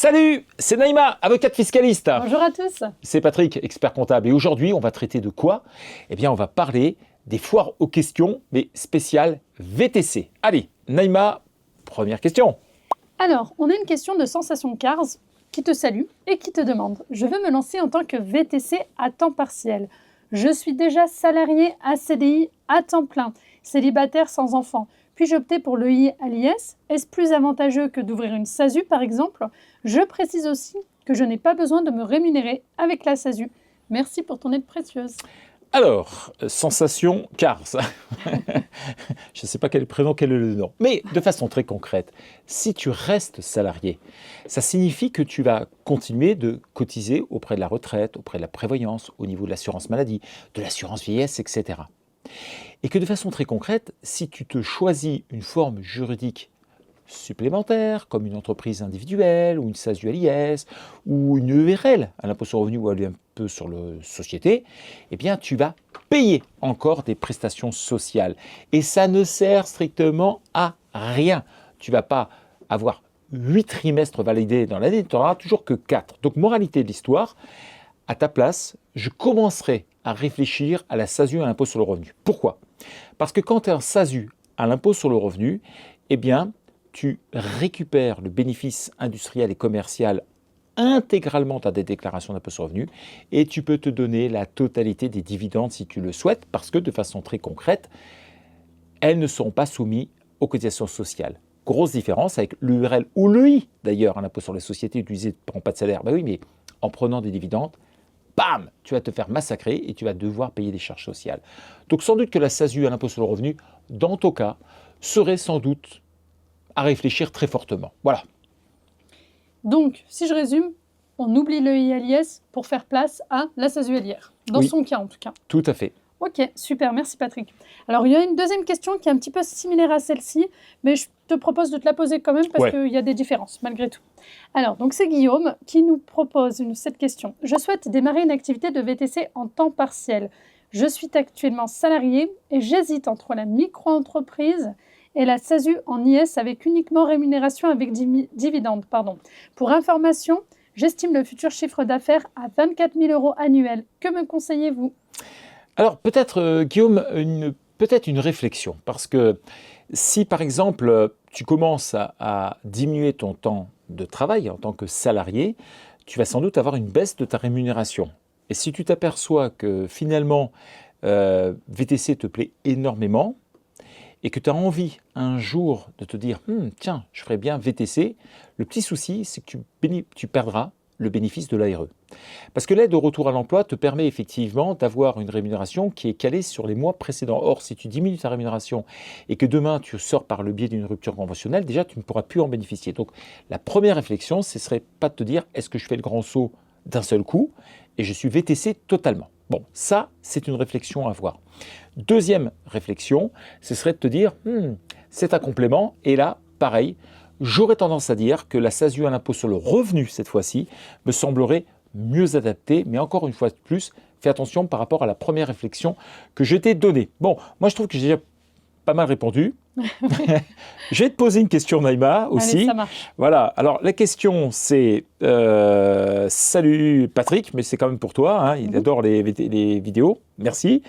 Salut, c'est Naïma, avocate fiscaliste. Bonjour à tous. C'est Patrick, expert comptable. Et aujourd'hui, on va traiter de quoi? Eh bien, on va parler des foires aux questions, mais spéciales VTC. Allez, Naïma, première question. Alors, on a une question de Sensation Cars qui te salue et qui te demande « Je veux me lancer en tant que VTC à temps partiel. Je suis déjà salarié à CDI à temps plein, célibataire sans enfant. Puis-je opter pour l'EI à l'IS? Est-ce plus avantageux que d'ouvrir une SASU par exemple? Je précise aussi que je n'ai pas besoin de me rémunérer avec la SASU. Merci pour ton aide précieuse. » Alors, Sensation Cars. Je ne sais pas quel est le prénom, quel est le nom. Mais de façon très concrète, si tu restes salarié, ça signifie que tu vas continuer de cotiser auprès de la retraite, auprès de la prévoyance, au niveau de l'assurance maladie, de l'assurance vieillesse, etc. Et que de façon très concrète, si tu te choisis une forme juridique supplémentaire, comme une entreprise individuelle, ou une SASU à l'IS, ou une EURL à l'impôt sur le revenu ou à l'impôt sur la société, eh bien tu vas payer encore des prestations sociales. Et ça ne sert strictement à rien. Tu ne vas pas avoir 8 trimestres validés dans l'année, tu n'auras toujours que 4. Donc, moralité de l'histoire, à ta place, je commencerai à réfléchir à la SASU à l'impôt sur le revenu. Pourquoi? Parce que quand tu es en SASU à l'impôt sur le revenu, eh bien, tu récupères le bénéfice industriel et commercial intégralement dans des déclarations d'impôt sur le revenu et tu peux te donner la totalité des dividendes si tu le souhaites parce que de façon très concrète, elles ne seront pas soumises aux cotisations sociales. Grosse différence avec l'URL ou l'EI d'ailleurs, à l'impôt sur les sociétés utilisé ne prend pas de salaire. Ben oui, mais en prenant des dividendes, bam, tu vas te faire massacrer et tu vas devoir payer des charges sociales. Donc sans doute que la SASU à l'impôt sur le revenu, dans ton cas, serait sans doute à réfléchir très fortement. Voilà. Donc, si je résume, on oublie l'EI à l'IS pour faire place à la SASU à l'IR. Dans son cas, en tout cas. Tout à fait. Ok, super, merci Patrick. Alors, il y a une deuxième question qui est un petit peu similaire à celle-ci, mais je te propose de te la poser quand même parce qu'il y a des différences, malgré tout. Alors, donc c'est Guillaume qui nous propose cette question. Je souhaite démarrer une activité de VTC en temps partiel. Je suis actuellement salarié et j'hésite entre la micro-entreprise et la SASU en IS avec uniquement rémunération avec dividende. Pour information, j'estime le futur chiffre d'affaires à 24 000 € annuels. Que me conseillez-vous? Alors peut-être, Guillaume, peut-être une réflexion. Parce que si par exemple, tu commences à diminuer ton temps de travail en tant que salarié, tu vas sans doute avoir une baisse de ta rémunération. Et si tu t'aperçois que finalement, VTC te plaît énormément, et que tu as envie un jour de te dire « Tiens, je ferais bien VTC », le petit souci, c'est que tu perdras le bénéfice de l'ARE. Parce que l'aide au retour à l'emploi te permet effectivement d'avoir une rémunération qui est calée sur les mois précédents. Or, si tu diminues ta rémunération et que demain tu sors par le biais d'une rupture conventionnelle, déjà tu ne pourras plus en bénéficier. Donc la première réflexion, ce ne serait pas de te dire « Est-ce que je fais le grand saut d'un seul coup et je suis VTC totalement ?» Bon, ça, c'est une réflexion à avoir. Deuxième réflexion, ce serait de te dire, c'est un complément, et là, pareil, j'aurais tendance à dire que la SASU à l'impôt sur le revenu, cette fois-ci, me semblerait mieux adaptée, mais encore une fois de plus, fais attention par rapport à la première réflexion que je t'ai donnée. Bon, moi je trouve que j'ai déjà pas mal répondu. Je vais te poser une question, Naïma, aussi. Allez, ça marche. Voilà, alors la question c'est salut Patrick, mais c'est quand même pour toi, hein, il adore les vidéos, merci.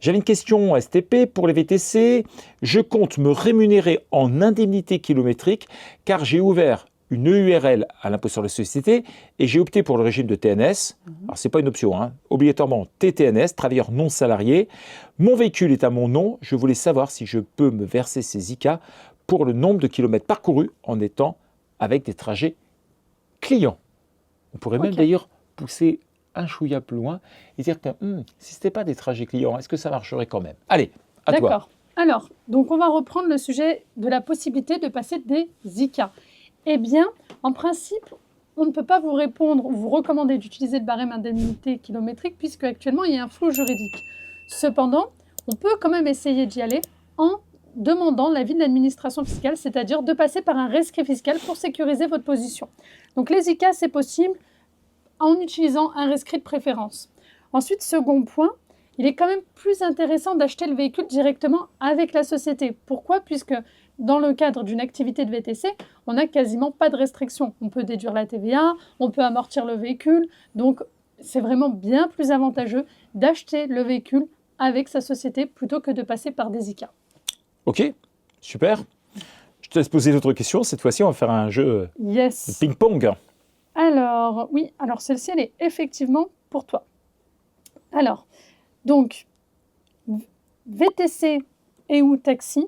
J'avais une question STP pour les VTC. Je compte me rémunérer en indemnité kilométrique car j'ai ouvert une EURL à l'impôt sur les sociétés et j'ai opté pour le régime de TNS. Alors, ce n'est pas une option, hein. Obligatoirement TTNS, travailleur non salarié. Mon véhicule est à mon nom. Je voulais savoir si je peux me verser ces ICA pour le nombre de kilomètres parcourus en étant avec des trajets clients. On pourrait même d'ailleurs pousser un chouïa plus loin et dire que si ce n'était pas des trajets clients, est-ce que ça marcherait quand même? Allez, à toi. D'accord. Alors, donc on va reprendre le sujet de la possibilité de passer des ICA. Eh bien, en principe, on ne peut pas vous répondre ou vous recommander d'utiliser le barème indemnité kilométrique puisque actuellement il y a un flou juridique. Cependant, on peut quand même essayer d'y aller en demandant l'avis de l'administration fiscale, c'est-à-dire de passer par un rescrit fiscal pour sécuriser votre position. Donc les ICA, c'est possible en utilisant un rescrit de préférence. Ensuite, second point, il est quand même plus intéressant d'acheter le véhicule directement avec la société. Pourquoi? Puisque dans le cadre d'une activité de VTC, on n'a quasiment pas de restrictions. On peut déduire la TVA, on peut amortir le véhicule. Donc, c'est vraiment bien plus avantageux d'acheter le véhicule avec sa société plutôt que de passer par des ICA. Ok, super. Je te laisse poser d'autres questions. Cette fois-ci, on va faire un jeu de ping-pong. Alors, oui, alors celle-ci, elle est effectivement pour toi. Alors, donc, VTC et ou taxi,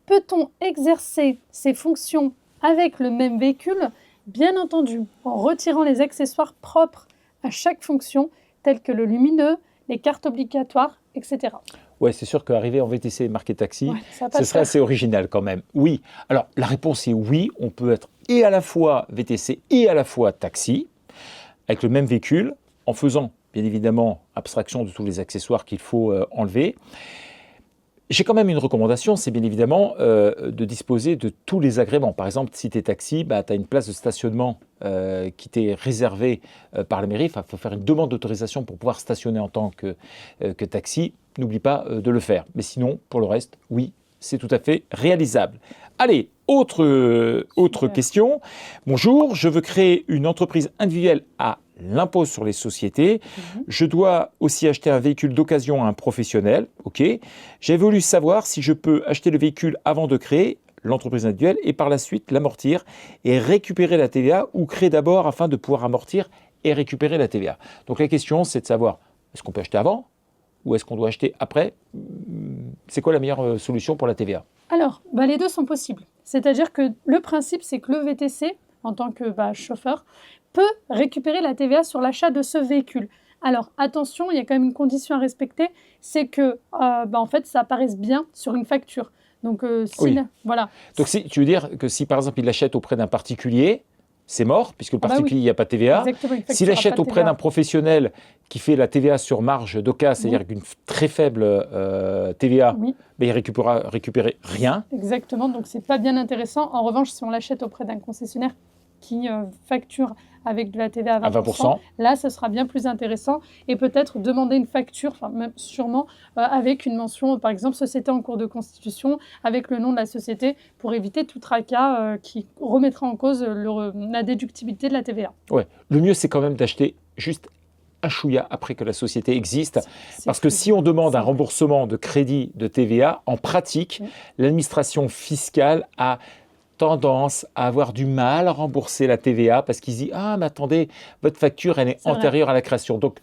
peut-on exercer ces fonctions avec le même véhicule? Bien entendu, en retirant les accessoires propres à chaque fonction, tels que le lumineux, les cartes obligatoires, etc. Ouais, c'est sûr qu'arriver en VTC marqué taxi, Ouais, ce serait assez original quand même. Oui. Alors, la réponse est oui. On peut être et à la fois VTC et à la fois taxi, avec le même véhicule, en faisant, bien évidemment, abstraction de tous les accessoires qu'il faut enlever. J'ai quand même une recommandation, c'est bien évidemment de disposer de tous les agréments. Par exemple, si tu es taxi, tu as une place de stationnement qui t'est réservée par la mairie. Il faut faire une demande d'autorisation pour pouvoir stationner en tant que taxi. N'oublie pas de le faire. Mais sinon, pour le reste, oui, c'est tout à fait réalisable. Allez, autre question. Bonjour, je veux créer une entreprise individuelle à l'impôt sur les sociétés. Je dois aussi acheter un véhicule d'occasion à un professionnel. Ok. J'ai voulu savoir si je peux acheter le véhicule avant de créer l'entreprise individuelle et par la suite l'amortir et récupérer la TVA ou créer d'abord afin de pouvoir amortir et récupérer la TVA. Donc la question, c'est de savoir, est-ce qu'on peut acheter avant ou est-ce qu'on doit acheter après? C'est quoi la meilleure solution pour la TVA? Alors, les deux sont possibles. C'est-à-dire que le principe, c'est que le VTC, en tant que chauffeur, peut récupérer la TVA sur l'achat de ce véhicule. Alors, attention, il y a quand même une condition à respecter, c'est que en fait, ça apparaisse bien sur une facture. Donc, voilà. Donc, tu veux dire que si, par exemple, il l'achète auprès d'un particulier, c'est mort, puisque le particulier, il n'y a pas de TVA. S'il achète auprès d'un professionnel qui fait la TVA sur marge d'occasion, c'est-à-dire qu'une très faible TVA, il ne récupérer rien. Exactement, donc ce n'est pas bien intéressant. En revanche, si on l'achète auprès d'un concessionnaire qui facture avec de la TVA à 20%, là, ce sera bien plus intéressant. Et peut-être demander une facture, même sûrement, avec une mention, par exemple, société en cours de constitution, avec le nom de la société, pour éviter tout tracas qui remettra en cause la déductibilité de la TVA. Ouais. Le mieux, c'est quand même d'acheter juste un chouïa après que la société existe. Parce que si on demande un remboursement de crédit de TVA, en pratique, l'administration fiscale a tendance à avoir du mal à rembourser la TVA parce qu'ils disent « Ah, mais attendez, votre facture, elle est antérieure à la création. » Donc,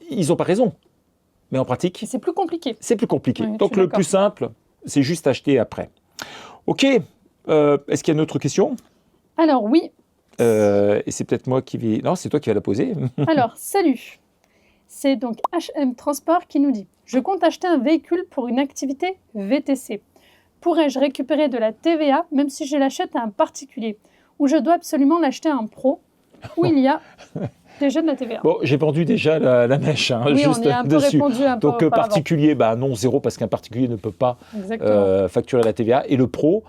ils n'ont pas raison. Mais en pratique, c'est plus compliqué. C'est plus compliqué. Donc, le plus simple, c'est juste acheter après. OK. Est-ce qu'il y a une autre question? Alors, oui. Et c'est peut-être moi qui vais... Non, c'est toi qui vas la poser. Alors, salut. C'est donc HM Transport qui nous dit « Je compte acheter un véhicule pour une activité VTC. Pourrais-je récupérer de la TVA même si je l'achète à un particulier? Ou je dois absolument l'acheter à un pro où il y a déjà de la TVA ?» Bon, j'ai vendu déjà la mèche, oui, juste on y a un peu dessus. répondu un peu. Donc, particulier, non, zéro, parce qu'un particulier ne peut pas facturer la TVA. Et le pro,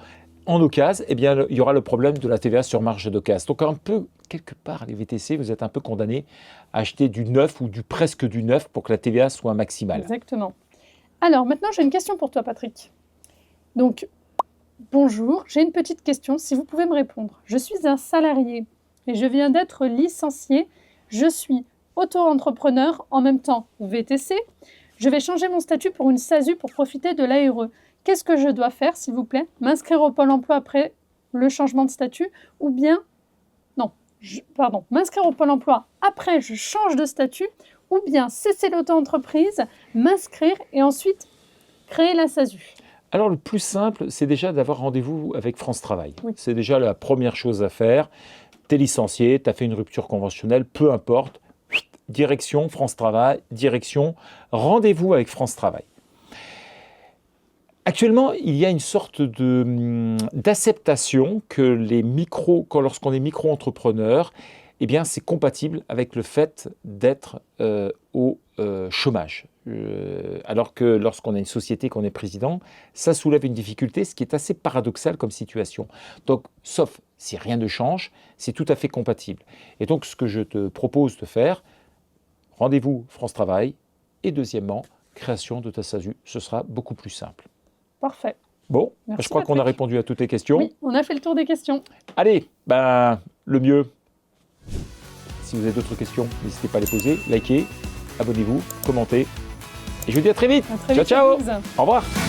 en occasion, il y aura le problème de la TVA sur marge d'occasion. Donc, un peu, quelque part, les VTC, vous êtes un peu condamnés à acheter du neuf ou du presque du neuf pour que la TVA soit maximale. Exactement. Alors, maintenant, j'ai une question pour toi, Patrick. Donc, bonjour, j'ai une petite question, si vous pouvez me répondre. Je suis un salarié et je viens d'être licencié. Je suis auto-entrepreneur, en même temps VTC. Je vais changer mon statut pour une SASU pour profiter de l'ARE. Qu'est-ce que je dois faire, s'il vous plaît? M'inscrire au Pôle emploi après le changement de statut ou bien... m'inscrire au Pôle emploi après je change de statut ou bien cesser l'auto-entreprise, m'inscrire et ensuite créer la SASU? Alors, le plus simple, c'est déjà d'avoir rendez-vous avec France Travail. Oui. C'est déjà la première chose à faire. Tu es licencié, tu as fait une rupture conventionnelle, peu importe. Direction France Travail, direction rendez-vous avec France Travail. Actuellement, il y a une sorte d'acceptation que lorsqu'on est micro-entrepreneur, c'est compatible avec le fait d'être au chômage. Alors que lorsqu'on a une société, qu'on est président, ça soulève une difficulté, ce qui est assez paradoxal comme situation. Donc, sauf si rien ne change, c'est tout à fait compatible. Et donc, ce que je te propose de faire, rendez-vous France Travail, et deuxièmement, création de ta SASU, ce sera beaucoup plus simple. Parfait. Bon, Merci, je crois qu'on a Patrick. répondu à toutes les questions. Oui, on a fait le tour des questions. Allez, ben, le mieux, si vous avez d'autres questions, n'hésitez pas à les poser, likez, abonnez-vous, commentez. Et je vous dis à très vite. À très Ciao, vite, ciao. Louise. Au revoir.